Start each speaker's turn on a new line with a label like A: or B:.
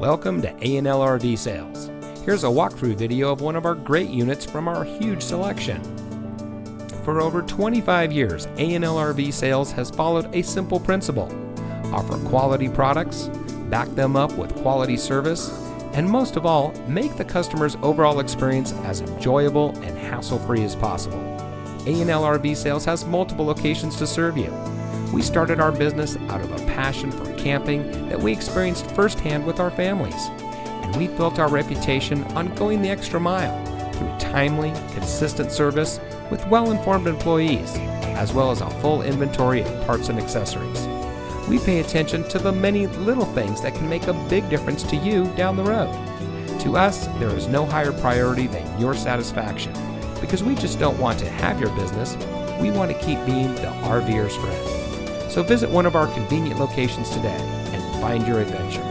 A: Welcome to A&L RV Sales. Here's a walkthrough video of one of our great units from our huge selection. For over 25 years, A&L RV Sales has followed a simple principle: offer quality products, back them up with quality service, and most of all, make the customer's overall experience as enjoyable and hassle-free as possible. A&L RV Sales has multiple locations to serve you. We started our business out of a passion for camping that we experienced firsthand with our families, and we built our reputation on going the extra mile through timely, consistent service with well-informed employees, as well as a full inventory of parts and accessories. We pay attention to the many little things that can make a big difference to you down the road. To us, there is no higher priority than your satisfaction, because we just don't want to have your business, we want to keep being the RVer's friend. So visit one of our convenient locations today and find your adventure.